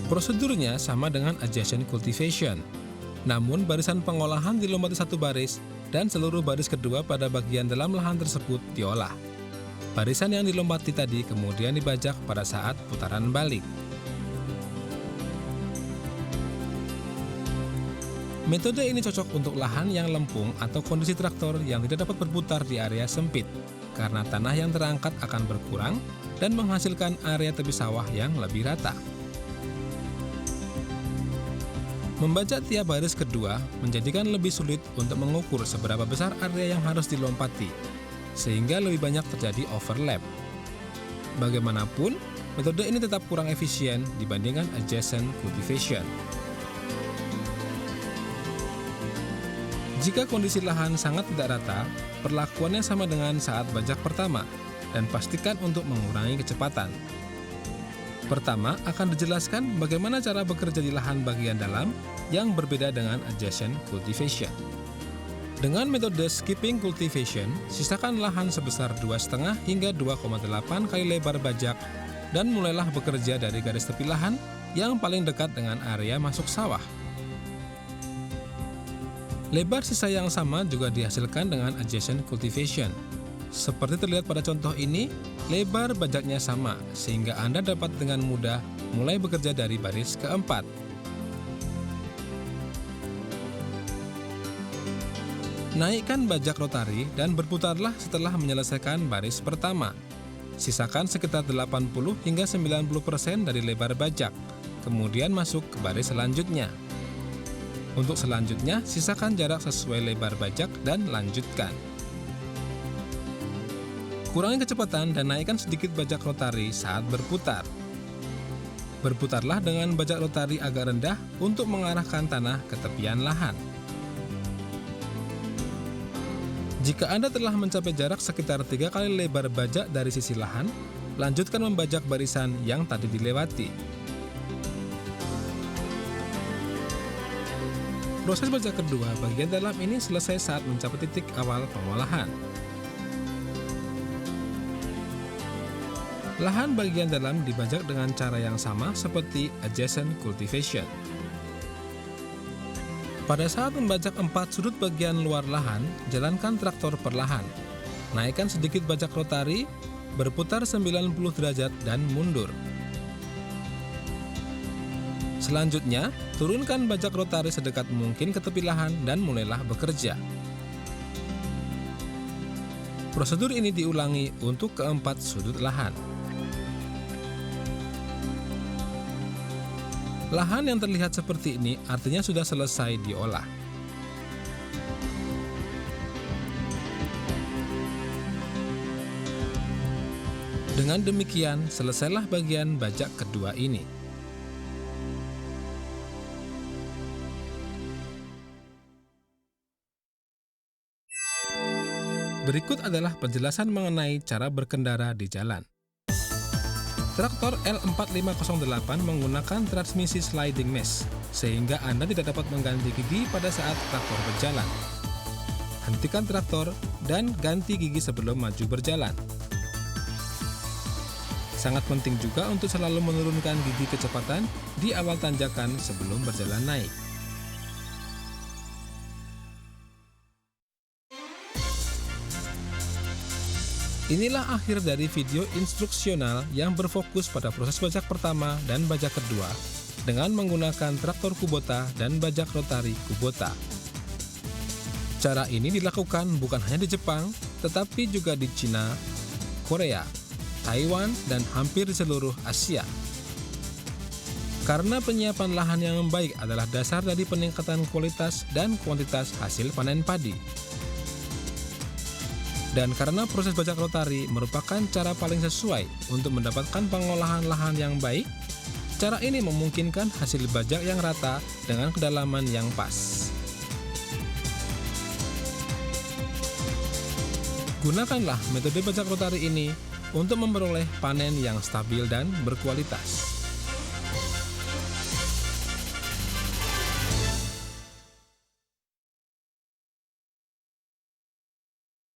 Prosedurnya sama dengan adjacent cultivation. Namun barisan pengolahan dilompati satu baris dan seluruh baris kedua pada bagian dalam lahan tersebut diolah. Barisan yang dilompati tadi kemudian dibajak pada saat putaran balik. Metode ini cocok untuk lahan yang lempung atau kondisi traktor yang tidak dapat berputar di area sempit, karena tanah yang terangkat akan berkurang dan menghasilkan area tepi sawah yang lebih rata. Membajak tiap baris kedua menjadikan lebih sulit untuk mengukur seberapa besar area yang harus dilompati, sehingga lebih banyak terjadi overlap. Bagaimanapun, metode ini tetap kurang efisien dibandingkan adjacent cultivation. Jika kondisi lahan sangat tidak rata, perlakuannya sama dengan saat bajak pertama, dan pastikan untuk mengurangi kecepatan. Pertama, akan dijelaskan bagaimana cara bekerja di lahan bagian dalam yang berbeda dengan adjacent cultivation. Dengan metode skipping cultivation, sisakan lahan sebesar 2,5 hingga 2,8 kali lebar bajak dan mulailah bekerja dari garis tepi lahan yang paling dekat dengan area masuk sawah. Lebar sisa yang sama juga dihasilkan dengan adjacent cultivation. Seperti terlihat pada contoh ini, lebar bajaknya sama, sehingga Anda dapat dengan mudah mulai bekerja dari baris keempat. Naikkan bajak rotari dan berputarlah setelah menyelesaikan baris pertama. Sisakan sekitar 80 hingga 90% dari lebar bajak, kemudian masuk ke baris selanjutnya. Untuk selanjutnya, sisakan jarak sesuai lebar bajak dan lanjutkan. Kurangi kecepatan dan naikkan sedikit bajak rotari saat berputar. Berputarlah dengan bajak rotari agak rendah untuk mengarahkan tanah ke tepian lahan. Jika Anda telah mencapai jarak sekitar 3 kali lebar bajak dari sisi lahan, lanjutkan membajak barisan yang tadi dilewati. Proses bajak kedua bagian dalam ini selesai saat mencapai titik awal pengolahan. Lahan bagian dalam dibajak dengan cara yang sama seperti adjacent cultivation. Pada saat membajak 4 sudut bagian luar lahan, jalankan traktor perlahan. Naikkan sedikit bajak rotari, berputar 90 derajat dan mundur. Selanjutnya, turunkan bajak rotari sedekat mungkin ke tepi lahan dan mulailah bekerja. Prosedur ini diulangi untuk keempat sudut lahan. Lahan yang terlihat seperti ini artinya sudah selesai diolah. Dengan demikian, selesailah bagian bajak kedua ini. Berikut adalah penjelasan mengenai cara berkendara di jalan. Traktor L4508 menggunakan transmisi sliding mesh, sehingga Anda tidak dapat mengganti gigi pada saat traktor berjalan. Hentikan traktor dan ganti gigi sebelum maju berjalan. Sangat penting juga untuk selalu menurunkan gigi kecepatan di awal tanjakan sebelum berjalan naik. Inilah akhir dari video instruksional yang berfokus pada proses bajak pertama dan bajak kedua dengan menggunakan traktor Kubota dan bajak rotari Kubota. Cara ini dilakukan bukan hanya di Jepang, tetapi juga di Cina, Korea, Taiwan, dan hampir di seluruh Asia. Karena penyiapan lahan yang baik adalah dasar dari peningkatan kualitas dan kuantitas hasil panen padi. Dan karena proses bajak rotari merupakan cara paling sesuai untuk mendapatkan pengolahan lahan yang baik, cara ini memungkinkan hasil bajak yang rata dengan kedalaman yang pas. Gunakanlah metode bajak rotari ini untuk memperoleh panen yang stabil dan berkualitas.